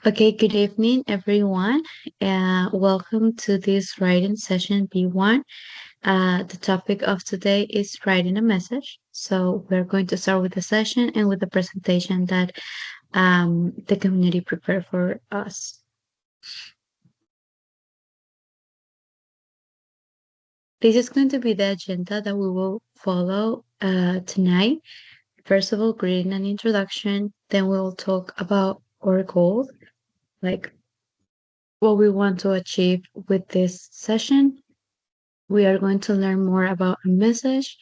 Okay, good evening, everyone. Welcome to this writing session B1. The topic of today is writing a message. So we're going to start with the session and with the presentation that the community prepared for us. This is going to be the agenda that we will follow tonight. First of all, greeting and introduction. Then we'll talk about our goals, like what we want to achieve with this session. We are going to learn more about a message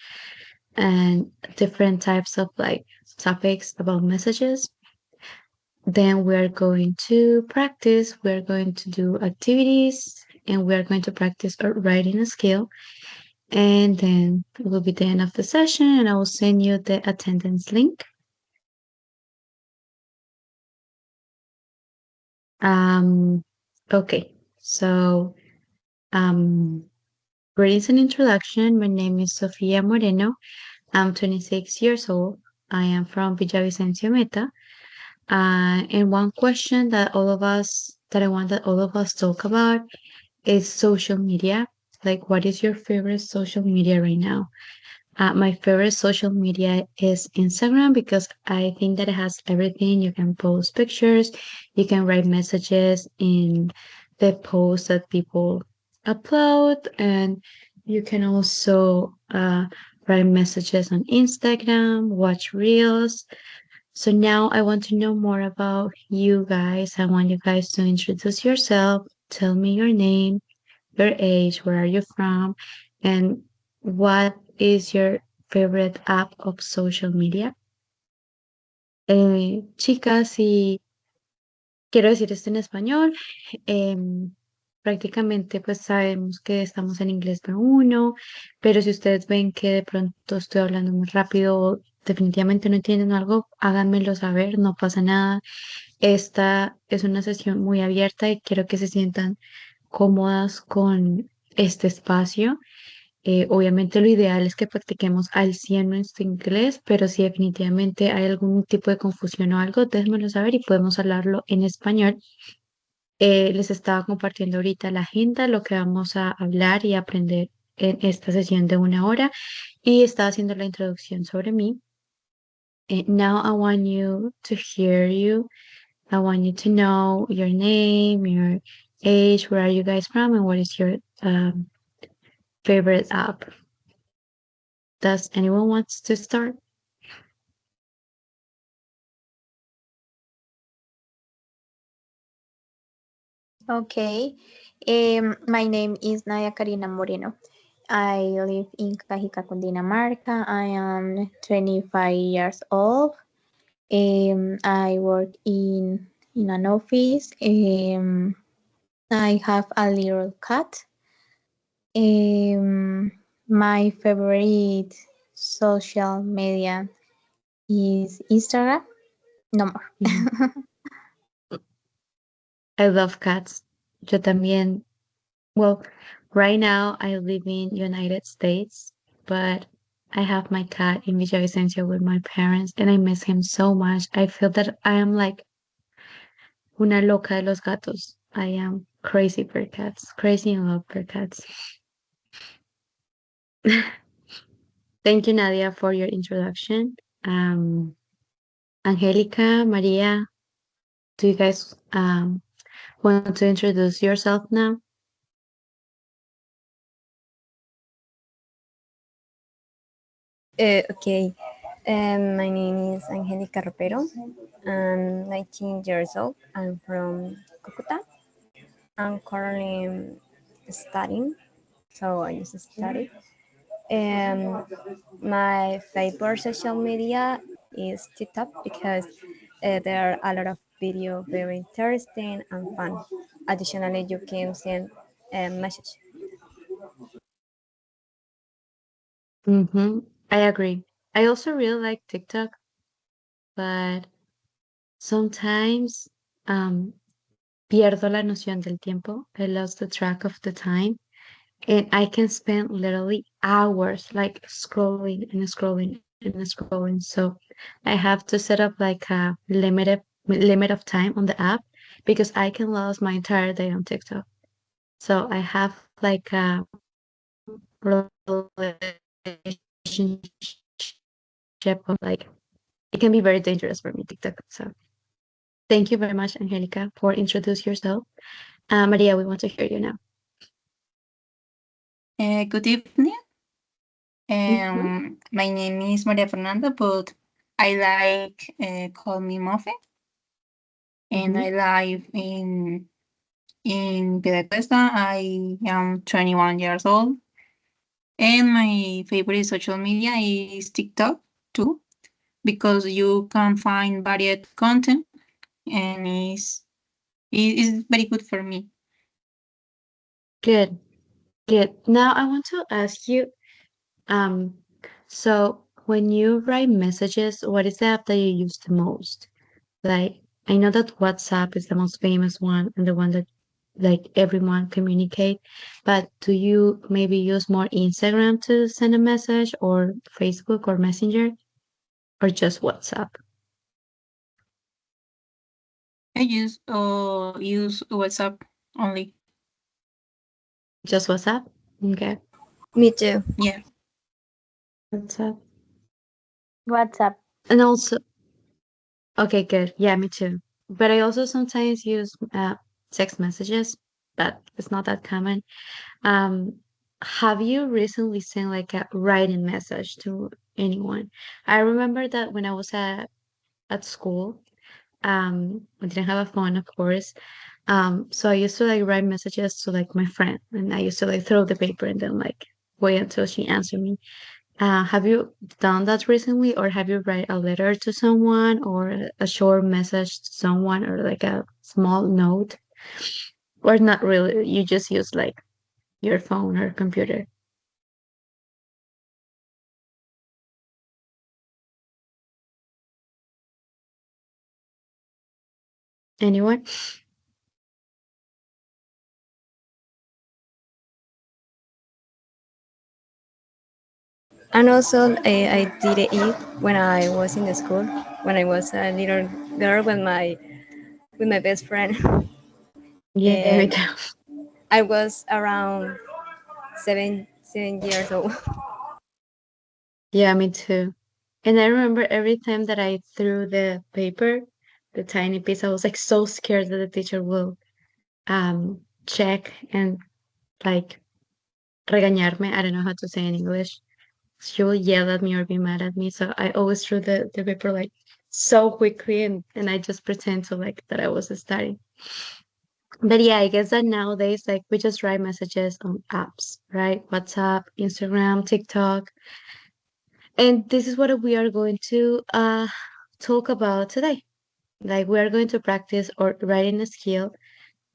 and different types of like topics about messages. Then we're going to practice, we're going to do activities, and we're going to practice our writing skill. And then it will be the end of the session, and I will send you the attendance link. Um, okay, so um, greetings and introduction. My name is Sofia Moreno. I'm 26 years old. I am from Villavicencio Meta. And one question that I want that all of us talk about is social media. Like, what is your favorite social media right now? My favorite social media is Instagram because I think that it has everything. You can post pictures, you can write messages in the posts that people upload, and you can also write messages on Instagram, watch reels. So now I want to know more about you guys. I want you guys to introduce yourself, tell me your name, your age, where are you from, and what is your favorite app of social media. Chicas, y quiero decir esto en español. Prácticamente pues sabemos que estamos en inglés B1, pero si ustedes ven que de pronto estoy hablando muy rápido o definitivamente no entienden algo, háganmelo saber, no pasa nada. Esta es una sesión muy abierta y quiero que se sientan cómodas con este espacio. Obviamente lo ideal es que practiquemos al 100 nuestro inglés, pero si definitivamente hay algún tipo de confusión o algo, déjenmelo saber y podemos hablarlo en español. Les estaba compartiendo ahorita la agenda, lo que vamos a hablar y aprender en esta sesión de 1 hora y estaba haciendo la introducción sobre mí. Now I want you to hear you. I want you to know your name, your age, where are you guys from, and what is your favorite app. Does anyone wants to start? Okay, my name is Nadia Karina Moreno. I live in Cajica, Cundinamarca. I am 25 years old. I work in an office. I have a little cat. My favorite social media is Instagram. No more. I love cats. Yo también. Well, right now I live in United States, but I have my cat in Villavicencio with my parents, and I miss him so much. I feel that I am like una loca de los gatos. I am crazy for cats, crazy in love for cats. Thank you, Nadia, for your introduction. Angelica, Maria, do you guys want to introduce yourself now? Okay, my name is Angelica Ropero. I'm 19 years old. I'm from Cucuta. I'm currently studying, so I just study. My favorite social media is TikTok because there are a lot of video very interesting and fun. Additionally, you can send a message. I agree. I also really like TikTok, but sometimes um, pierdo la noción del tiempo. I lost the track of the time. And I can spend literally hours like scrolling and scrolling and scrolling. So I have to set up like a limit of time on the app because I can lose my entire day on TikTok. So I have like a relationship of like it can be very dangerous for me, TikTok. So thank you very much, Angelica, for introduce yourself. Maria, we want to hear you now. Good evening. Mhm. My name is Maria Fernanda, but I like call me Mofe, and Mhm. I live in Piedecuesta. I am 21 years old, and my favorite social media is TikTok too, because you can find varied content, and is very good for me. Good, good. Now I want to ask you, um, so when you write messages, what is the app that you use the most? Like, I know that WhatsApp is the most famous one and the one that like everyone communicate, but do you maybe use more Instagram to send a message or Facebook or Messenger or just WhatsApp? I use WhatsApp only. Just WhatsApp? Okay. Me too. Yeah. WhatsApp. WhatsApp. And also, okay, good. Yeah, me too. But I also sometimes use text messages, but it's not that common. Um, have you recently sent like a writing message to anyone? I remember that when I was at school, I didn't have a phone, of course. So I used to like write messages to like my friend, and I used to like throw the paper and then like wait until she answered me. Have you done that recently, or have you write a letter to someone, or a short message to someone, or like a small note, or not really? You just use like your phone or computer. Anyone? And also, I did it when I was in the school, when I was a little girl with my best friend, Yeah, me and too. I was around 7 years old. Yeah, me too. And I remember every time that I threw the paper, the tiny piece, I was like so scared that the teacher will check and like regañarme. I don't know how to say in English. She will yell at me or be mad at me. So I always threw the paper like so quickly and I just pretend to like that I was studying. But yeah, I guess that nowadays like we just write messages on apps, right? WhatsApp, Instagram, TikTok. And this is what we are going to talk about today. Like we are going to practice our writing skill,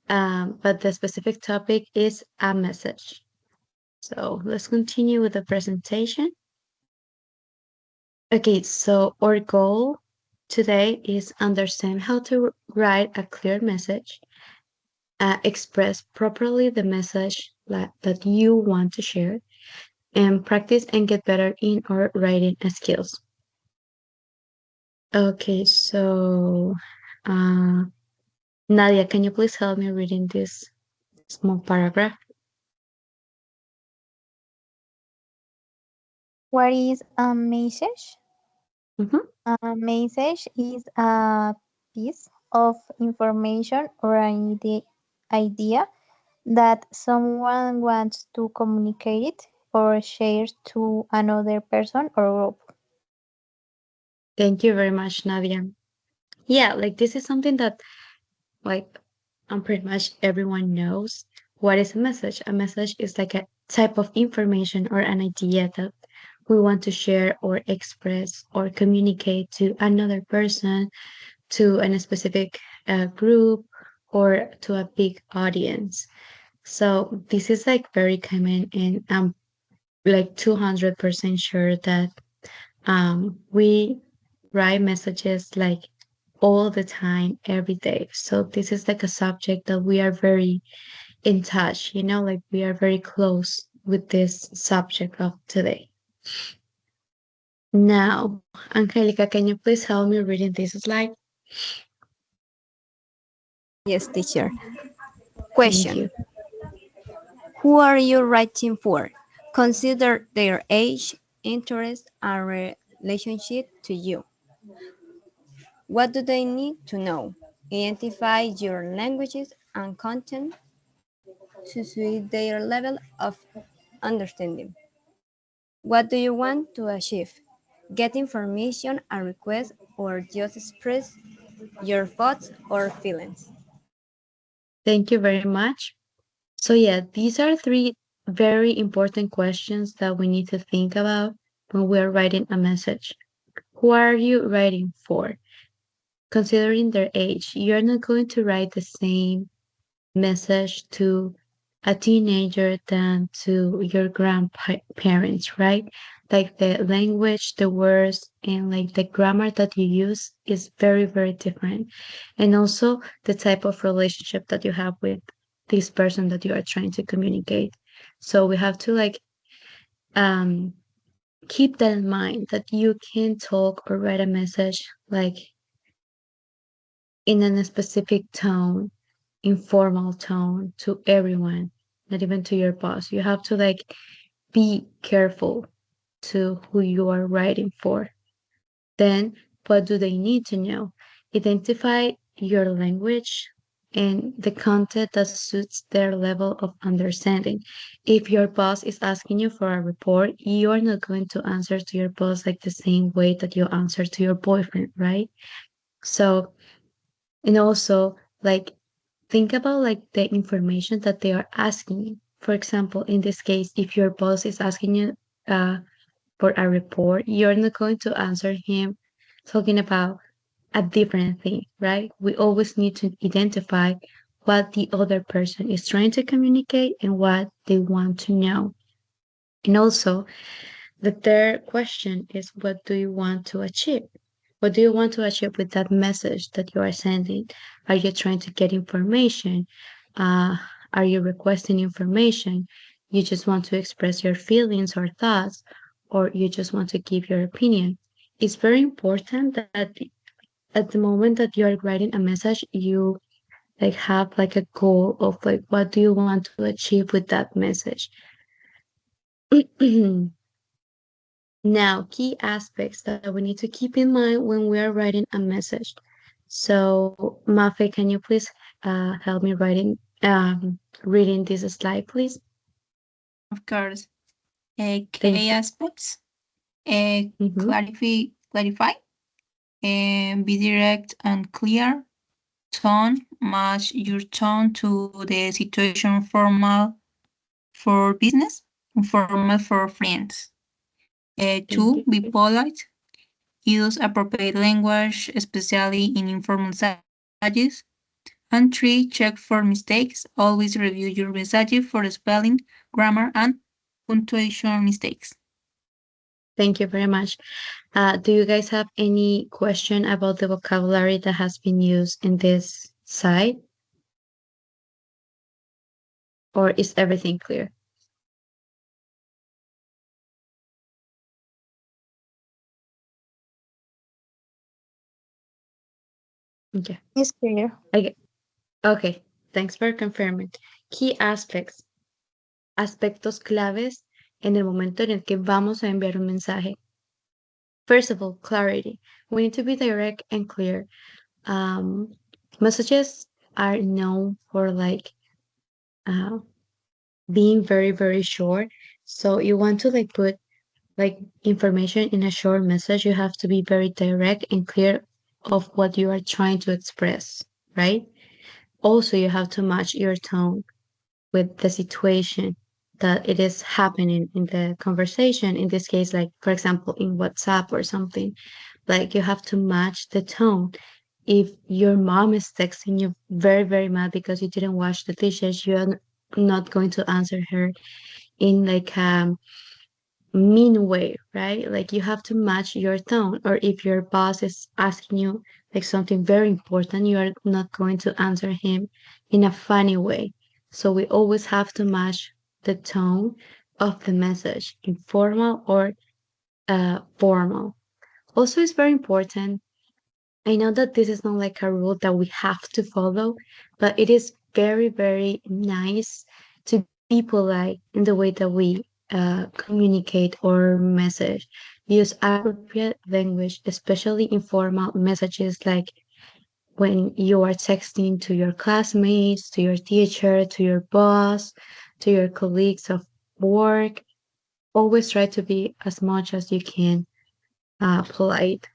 but the specific topic is a message. So let's continue with the presentation. Okay, so our goal today is understand how to write a clear message, express properly the message that you want to share, and practice and get better in our writing skills. Okay, so uh, Nadia, can you please help me reading this small paragraph? What is a message? Mhm. A message is a piece of information or an idea that someone wants to communicate or share to another person or group. Thank you very much, Nadia. Yeah, like this is something that like pretty much everyone knows what is a message. A message is like a type of information or an idea that we want to share or express or communicate to another person, to a specific group, or to a big audience. So this is like very common, and I'm like 200% sure that we write messages like all the time, every day. So this is like a subject that we are very in touch, like we are very close with this subject of today. Now, Angelica, can you please help me reading this slide? Yes, teacher. Thank Question. you. Who are you writing for? Consider their age, interest, and relationship to you. What do they need to know? Identify your languages and content to suit their level of understanding. What do you want to achieve? Get information and request or just express your thoughts or feelings? Thank you very much. So yeah, these are three very important questions that we need to think about when we're writing a message. Who are you writing for? Considering their age, you're not going to write the same message to a teenager than to your grandparents, right? Like the language, the words, and like the grammar that you use is very, very different. And also the type of relationship that you have with this person that you are trying to communicate. So we have to like um keep that in mind that you can talk or write a message like in a specific tone, informal tone to everyone, not even to your boss. You have to like be careful to who you are writing for. Then, what do they need to know? Identify your language and the content that suits their level of understanding. If your boss is asking you for a report, you are not going to answer to your boss like the same way that you answer to your boyfriend, right? So, and also, like, think about like the information that they are asking you. For example, in this case, if your boss is asking you uh, for a report, you're not going to answer him talking about a different thing, right? We always need to identify what the other person is trying to communicate and what they want to know. And also, the third question is what do you want to achieve? What do you want to achieve with that message that you are sending? Are you trying to get information? Uh, are you requesting information? You just want to express your feelings or thoughts, or you just want to give your opinion? It's very important that at the moment that you are writing a message, you like have like a goal of like what do you want to achieve with that message. Now, key aspects that we need to keep in mind when we are writing a message. So, Mafe, can you please help me reading this slide, please? Of course. Thank Key you. aspects. Mhm. Clarify. Be direct and clear. Tone. Match your tone to the situation. Formal for business. Informal for friends. Thank Two. you. Be polite. Use appropriate language, especially in informal messages. And three, check for mistakes. Always review your message for spelling, grammar, and punctuation mistakes. Thank you very much. Do you guys have any question about the vocabulary that has been used in this site, or is everything clear? Okay. It's clear. Okay. Okay. Thanks for confirming. Key aspects. Aspectos claves en el momento en el que vamos a enviar un mensaje. First of all, clarity. We need to be direct and clear. Um, Messages are known for like uh, being very, very short. So you want to like put like information in a short message. You have to be very direct and clear of what you are trying to express, right? Also, you have to match your tone with the situation that it is happening in the conversation. In this case, like for example, in WhatsApp or something, like you have to match the tone. If your mom is texting you very, very mad because you didn't wash the dishes, you're not going to answer her in like mean way, right? Like you have to match your tone. Or if your boss is asking you like something very important, you are not going to answer him in a funny way. So we always have to match the tone of the message, informal or formal. Also, it's very important I know that this is not like a rule that we have to follow, but it is very, very nice to be polite in the way that we communicate or message. Use appropriate language, especially informal messages like when you are texting to your classmates, to your teacher, to your boss, to your colleagues of work. Always try to be as much as you can polite.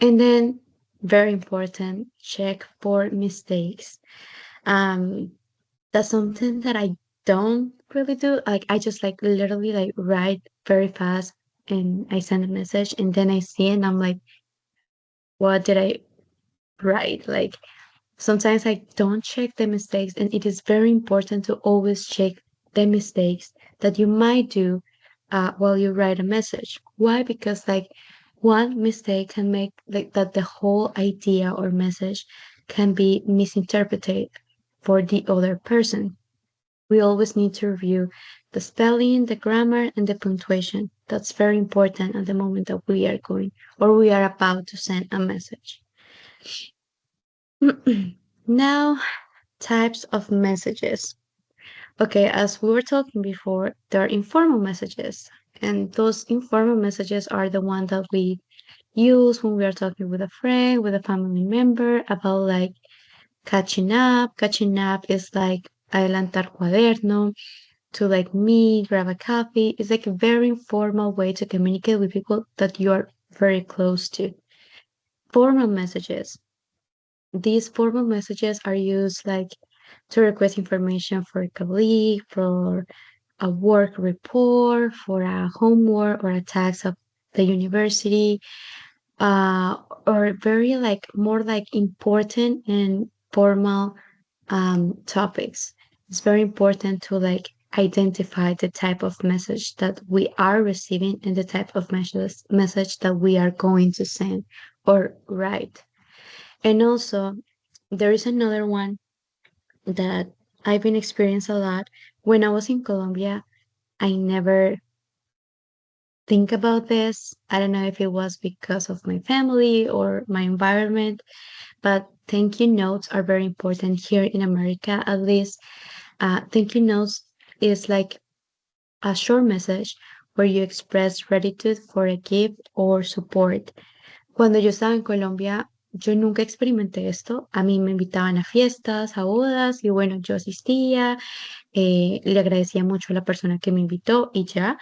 And then, very important, check for mistakes. Um, that's something that I don't really do. Like I just like literally like write very fast and I send a message and then I see it and I'm like, what did I write? Like sometimes I don't check the mistakes, and it is very important to always check the mistakes that you might do while you write a message. Why? Because like one mistake can make like that the whole idea or message can be misinterpreted for the other person. We always need to review the spelling, the grammar, and the punctuation. That's very important at the moment that we are going or we are about to send a message. Now, types of messages. Okay, as we were talking before, there are informal messages, and those informal messages are the one that we use when we are talking with a friend, with a family member about like catching up. Catching up is like adelantar cuaderno, to like meet, grab a coffee. It's like a very informal way to communicate with people that you are very close to. Formal messages. These formal messages are used like to request information for a colleague, for a work report, for a homework or a task of the university, or very like more like important and formal topics. It's very important to like identify the type of message that we are receiving and the type of message that we are going to send or write. And also, there is another one that I've been experiencing a lot. When I was in Colombia, I never think about this. I don't know if it was because of my family or my environment, but thank you notes are very important here in America, at least. Thank you notes is like a short message where you express gratitude for a gift or support. Cuando yo estaba en Colombia, yo nunca experimenté esto. A mí me invitaban a fiestas, a bodas, y bueno, yo asistía, le agradecía mucho a la persona que me invitó y ya.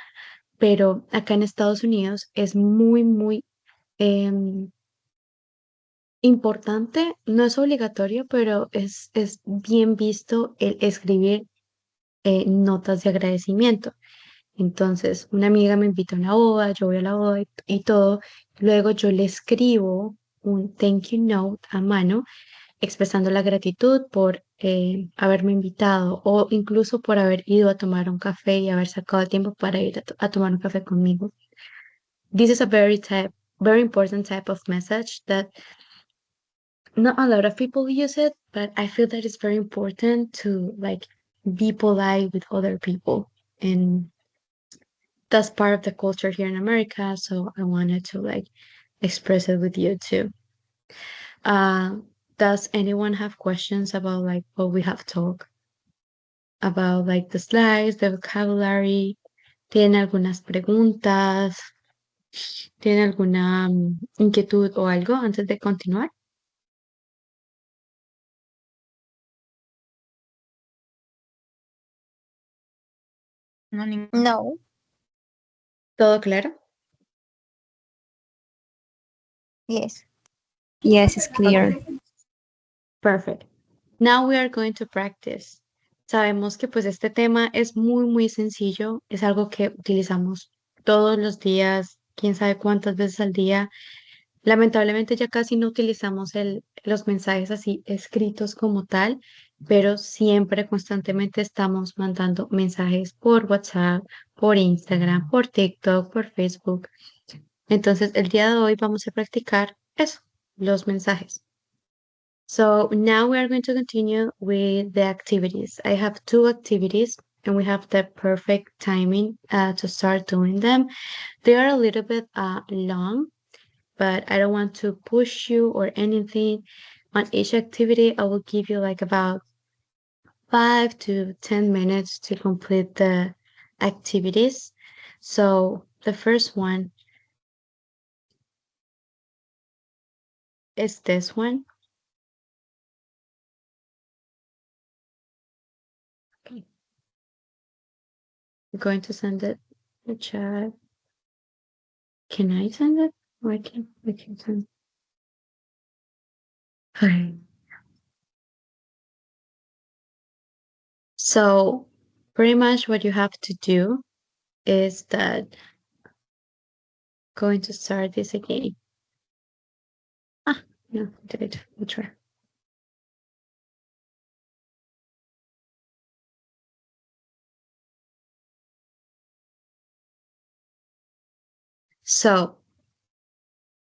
Pero acá en Estados Unidos es muy, muy em, importante, no es obligatorio, pero es bien visto el escribir notas de agradecimiento. Entonces, una amiga me invita a una boda, yo voy a la boda y todo. Luego yo le escribo un thank you note a mano, expresando la gratitud por haberme invitado o incluso por haber ido a tomar un café y haber sacado el tiempo para ir a tomar un café conmigo. This is a very important type of message that not a lot of people use it, but I feel that it's very important to like be polite with other people. And that's part of the culture here in America. So I wanted to like express it with you too. Uh, does anyone have questions about like what we have talked about, like the slides, the vocabulary? ¿Tienen algunas preguntas? ¿Tienen alguna inquietud o algo antes de continuar? No, No. ¿Todo claro? Yes. Yes, it's clear. Perfect. Now we are going to practice. Sabemos que pues este tema es muy, muy sencillo. Es algo que utilizamos todos los días, quién sabe cuántas veces al día. Lamentablemente ya casi no utilizamos los mensajes así escritos como tal, pero siempre constantemente estamos mandando mensajes por WhatsApp, por Instagram, por TikTok, por Facebook. Entonces, el día de hoy vamos a practicar eso, los mensajes. So now we are going to continue with the activities. I have two activities and we have the perfect timing to start doing them. They are a little bit long, but I don't want to push you or anything. On each activity, I will give you like about 5 to 10 minutes to complete the activities. So the first one is this one. Okay. I'm going to send it in the chat. Can I send it? Or I can send. Okay. So pretty much what you have to do is that going to start this again. No, did it. We'll try. So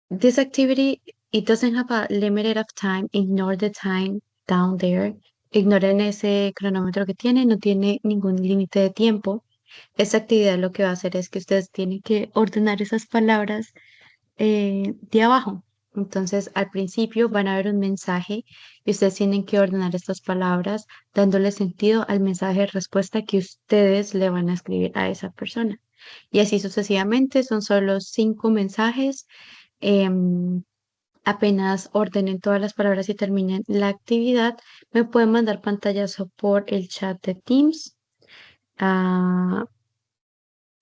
this activity, it doesn't have a limited of time. Ignore the time down there. Ignoren ese cronómetro que tiene, no tiene ningún límite de tiempo. Esa actividad lo que va a hacer es que ustedes tienen que ordenar esas palabras de abajo. Entonces, al principio van a ver un mensaje y ustedes tienen que ordenar estas palabras dándole sentido al mensaje de respuesta que ustedes le van a escribir a esa persona. Y así sucesivamente, son solo 5 mensajes. Apenas ordenen todas las palabras y terminen la actividad, me pueden mandar pantallazo por el chat de Teams. I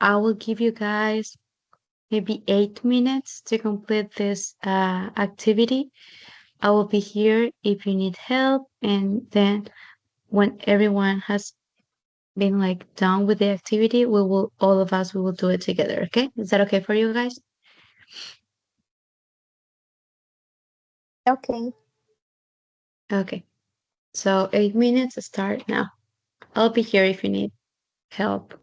will give you guys maybe 8 minutes to complete this activity. I will be here if you need help, and then when everyone has been like done with the activity, all of us we will do it together. Okay, is that okay for you guys? Okay. Okay, so 8 minutes start now. I'll be here if you need help.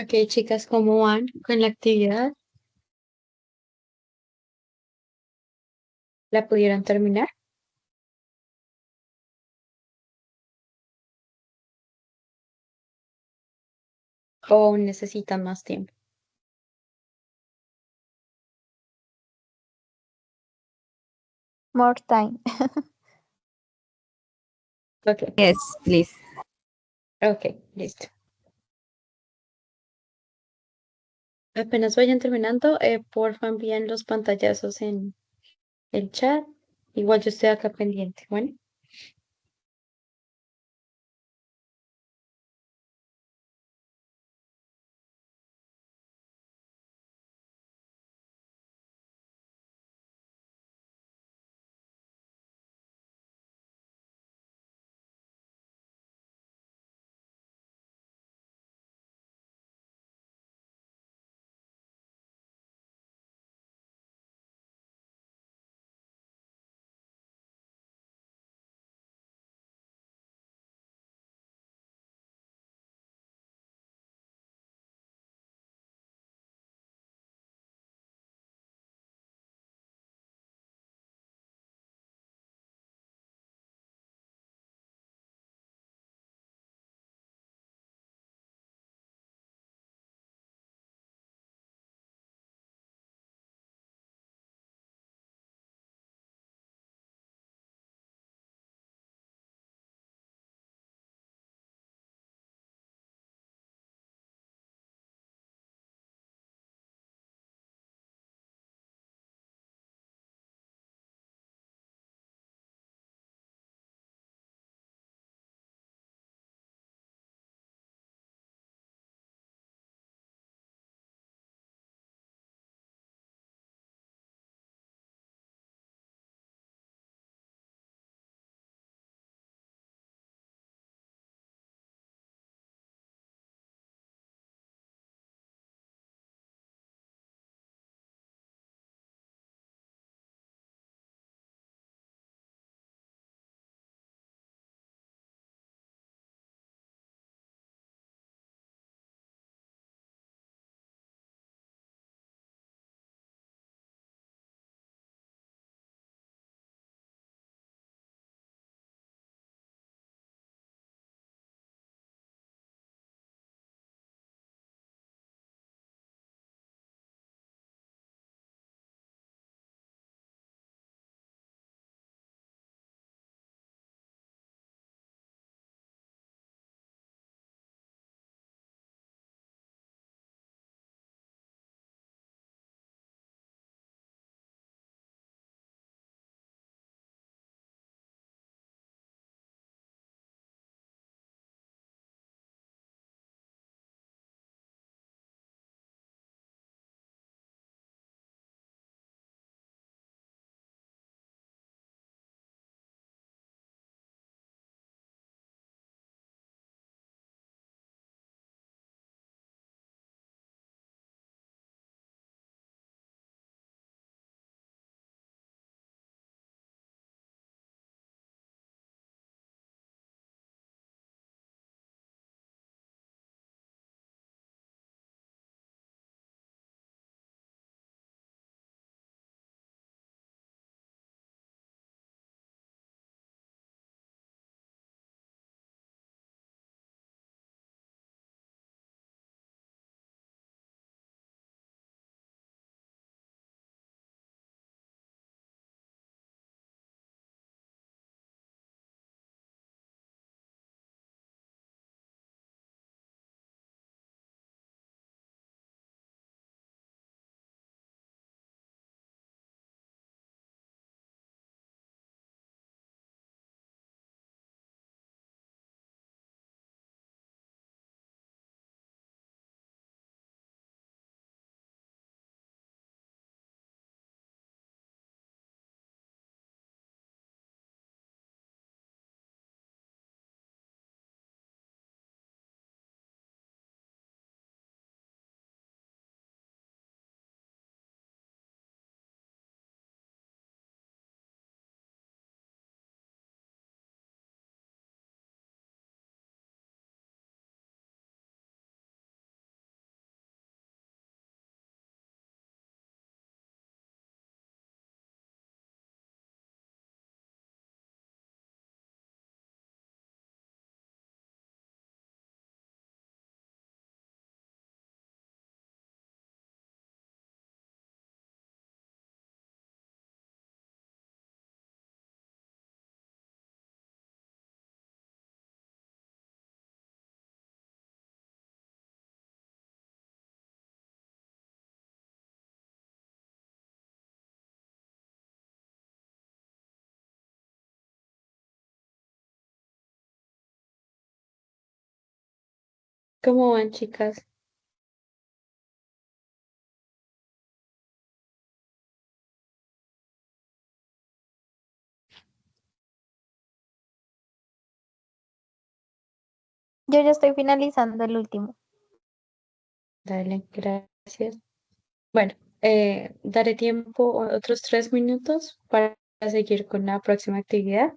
Ok, chicas, ¿cómo van con la actividad? ¿La pudieron terminar o aún necesitan más tiempo? More time. Ok, Yes, please. ok, listo. Apenas vayan terminando, porfa envíen los pantallazos en el chat. Igual yo estoy acá pendiente. Bueno, ¿Cómo van, chicas? Yo ya estoy finalizando el último. Dale, gracias. Bueno, daré tiempo, otros 3 minutos para seguir con la próxima actividad.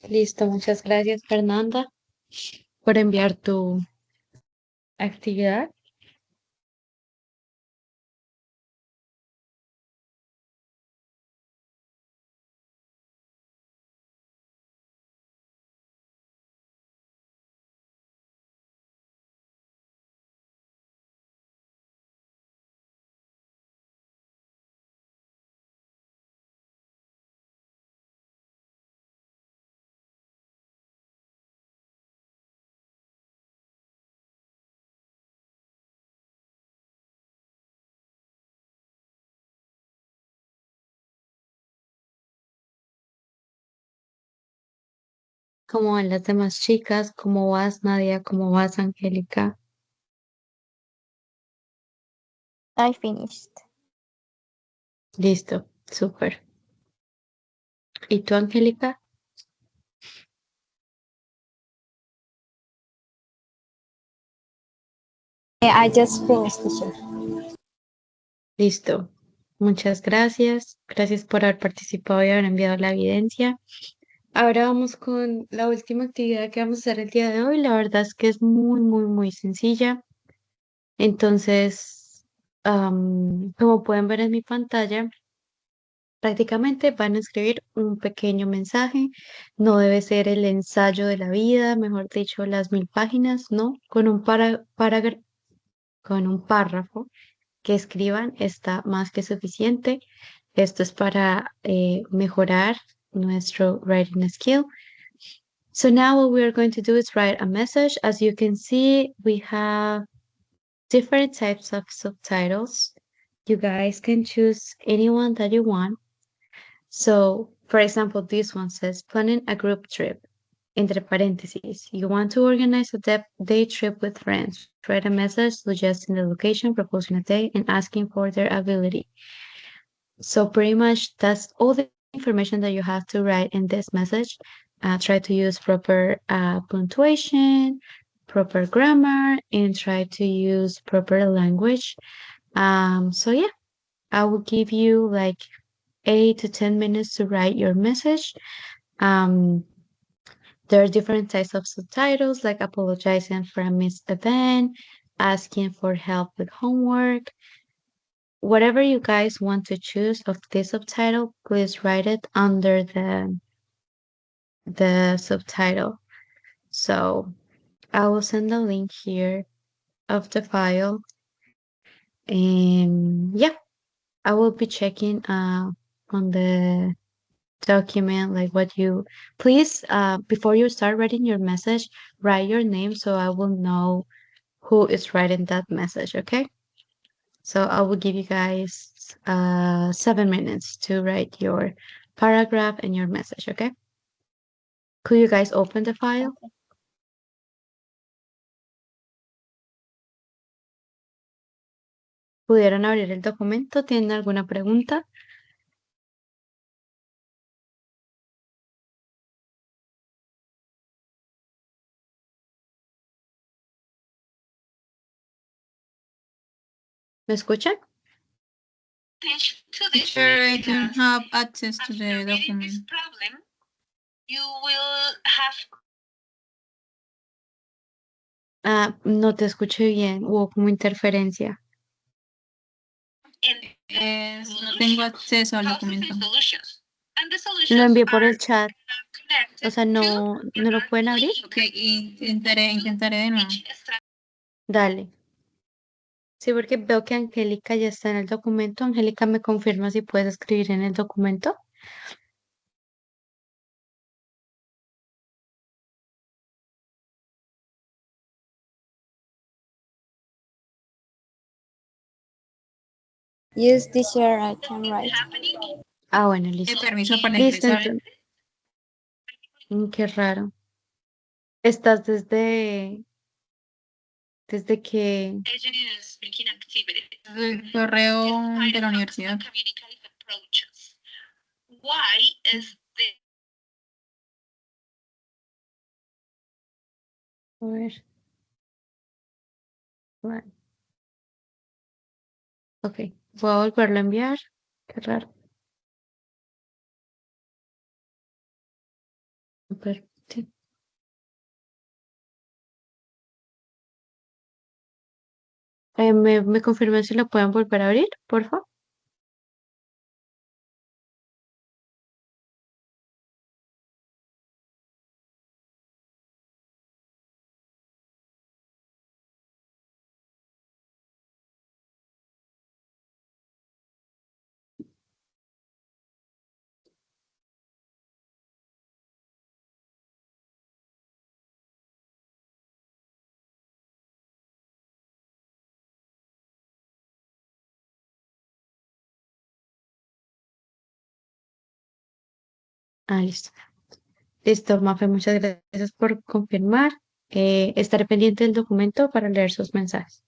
Listo, muchas gracias, Fernanda, por enviar tu actividad. ¿Cómo van las demás chicas? ¿Cómo vas, Nadia? ¿Cómo vas, Angélica? I finished. Listo, súper. ¿Y tú, Angélica? I just finished, teacher. Listo. Muchas gracias. Gracias por haber participado y haber enviado la evidencia. Ahora vamos con la última actividad que vamos a hacer el día de hoy. La verdad es que es muy, muy, muy sencilla. Entonces, como pueden ver en mi pantalla, prácticamente van a escribir un pequeño mensaje. No debe ser el ensayo de la vida, mejor dicho, las 1000 páginas, ¿no? Con un párrafo que escriban está más que suficiente. Esto es para mejorar nuestro writing skill. So now what we are going to do is write a message. As you can see, we have different types of subtitles. You guys can choose any one that you want. So, for example, this one says planning a group trip. Entre parentheses, you want to organize a day trip with friends. Write a message suggesting the location, proposing a date, and asking for their ability. So pretty much that's all the information that you have to write in this message. Try to use proper punctuation, proper grammar, and try to use proper language. So yeah, I will give you like 8 to 10 minutes to write your message. Um, there are different types of subtitles, like apologizing for a missed event, asking for help with homework. Whatever you guys want to choose of this subtitle, please write it under the subtitle. So I will send the link here of the file. And yeah, I will be checking on the document like what you please before you start writing your message, write your name so I will know who is writing that message, okay? So I will give you guys takes 7 minutes to write your paragraph and your message, okay? Could you guys open the file? ¿Pudieron abrir el documento? ¿Tienen alguna pregunta? ¿Me escuchan? Teacher, I don't have access to the document. No te escuché bien, hubo como interferencia. No tengo acceso al documento. Lo envié por el chat, o sea, no lo pueden abrir. Ok, intentaré de nuevo. Dale. Sí, porque veo que Angélica ya está en el documento. Angélica, ¿me confirma si puedes escribir en el documento? Yes, teacher, I can write. Ah, bueno, listo. Permiso para Listo, ingresar. entonces. Qué raro. ¿Estás desde que... El correo de la universidad. A ver. Bueno, ok, voy a volverlo a enviar. Qué raro. A ver, sí. ¿Me confirman si lo pueden volver a abrir, por favor? Ah, listo. Listo, Mafe, muchas gracias por confirmar. Estaré pendiente del documento para leer sus mensajes.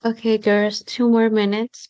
Okay, there's 2 more minutes.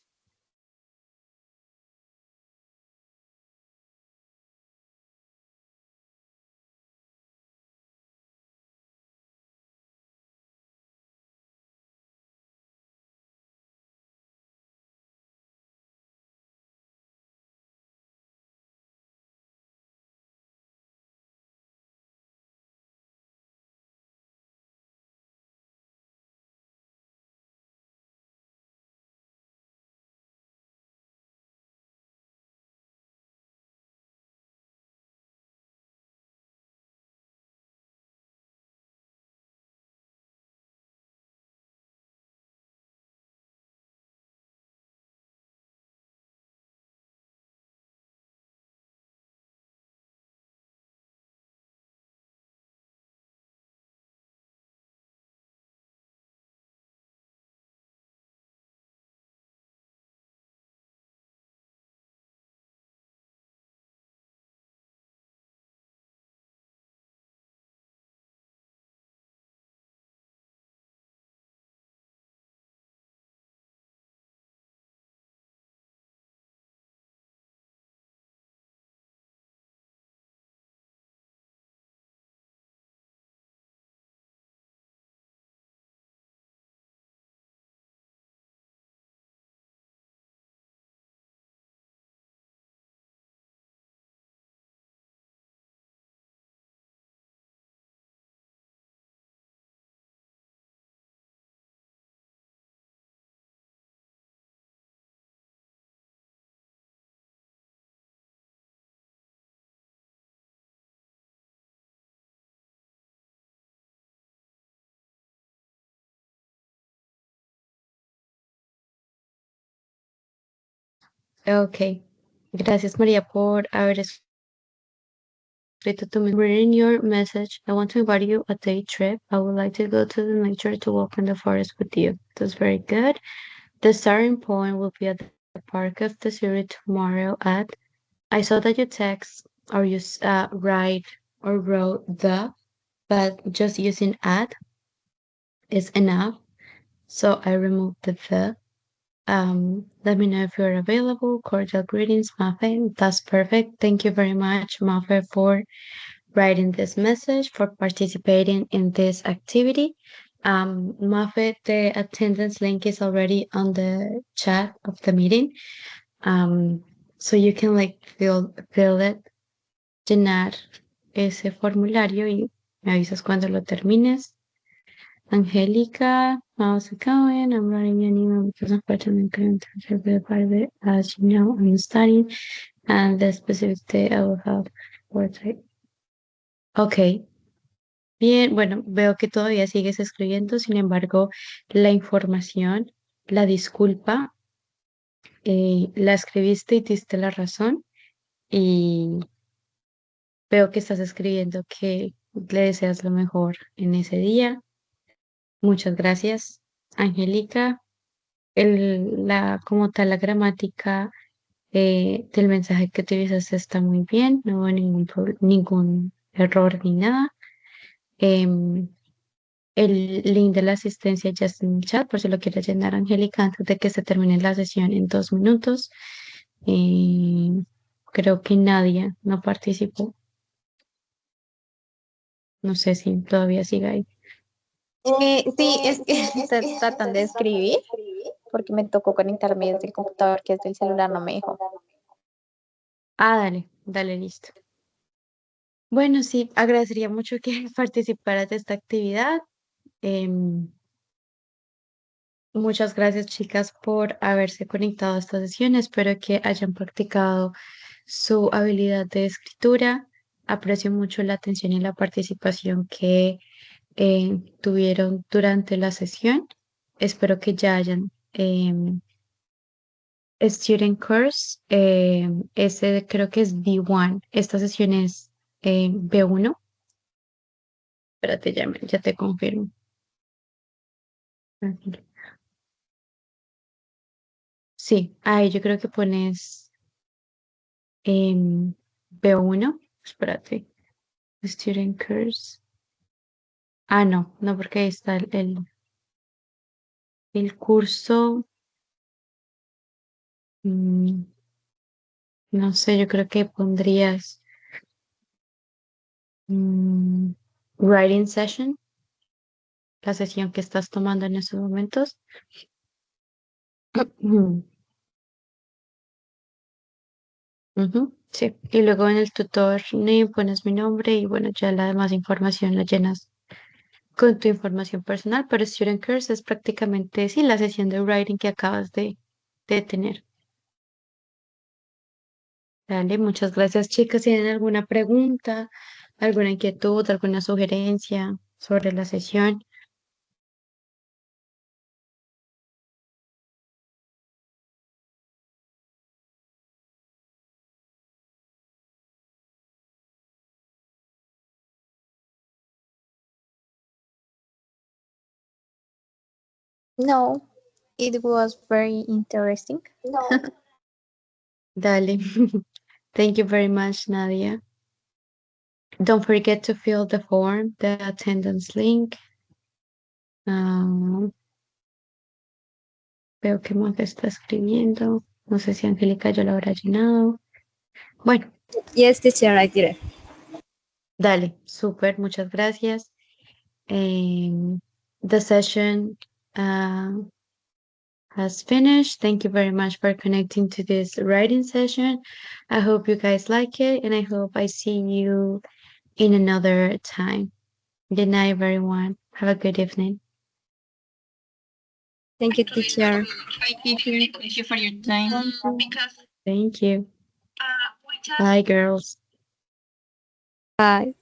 Okay. Gracias, María, por haber escrito tu reading your message. I want to invite you a day trip. I would like to go to the nature to walk in the forest with you. That's very good. The starting point will be at the park of the Tasiri tomorrow at. I saw that you text or you write or wrote the, but just using at is enough. So I removed the. Let me know if you're available. Cordial greetings, Mafe. That's perfect. Thank you very much, Mafe, for writing this message, for participating in this activity. Mafe, the attendance link is already on the chat of the meeting. So you can like fill it, llenar ese formulario y me avisas cuando lo termines. Angelica, how's it going? I'm writing an email because unfortunately I couldn't answer the private. As you know, I'm studying and the specific day I will have website. Ok, bien, bueno, veo que todavía sigues escribiendo, sin embargo, la información, la disculpa, la escribiste y diste la razón y veo que estás escribiendo que le deseas lo mejor en ese día. Muchas gracias, Angélica. Como tal, la gramática del mensaje que utilizas está muy bien, no hubo ningún error ni nada. Em, el link de la asistencia ya está en el chat por si lo quieres llenar, Angélica, antes de que se termine la sesión en 2 minutos. Eh, Creo que Nadia no participó. No sé si todavía sigue ahí. Sí, es que estoy tratando de escribir porque me tocó conectarme desde el computador, que es del celular, no me dejó. Ah, dale, dale, listo. Bueno, sí, agradecería mucho que participaras de esta actividad. Em, Muchas gracias, chicas, por haberse conectado a esta sesión. Espero que hayan practicado su habilidad de escritura. Aprecio mucho la atención y la participación que tuvieron durante la sesión. Espero que ya hayan Student Course. Ese creo que es B1. Esta sesión es B1. Espérate, ya te confirmo. Tranquilo. Sí, ahí yo creo que pones B1. Espérate. Student Course. Ah, no, no, porque ahí está el curso, no sé, yo creo que pondrías writing session, la sesión que estás tomando en esos momentos. Ujú, sí, y luego en el tutor name pones mi nombre y bueno, ya la demás información la llenas con tu información personal, pero Student Course es prácticamente, sí, la sesión de writing que acabas de tener. Dale, muchas gracias, chicas. ¿Tienen alguna pregunta, alguna inquietud, alguna sugerencia sobre la sesión? No, it was very interesting. Dale. Thank you very much, Nadia. Don't forget to fill the form, the attendance link. Um, veo que Monte está escribiendo. No sé si Angélica ya lo habrá llenado. Bueno, Yes, teacher, I did it. dale, súper, muchas gracias. The session has finished. Thank you very much for connecting to this writing session. I hope you guys like it, and I hope I see you in another time. Good night, everyone. Have a good evening. Thank you, teacher. Thank you for your time. Thank you. Bye, girls. Bye.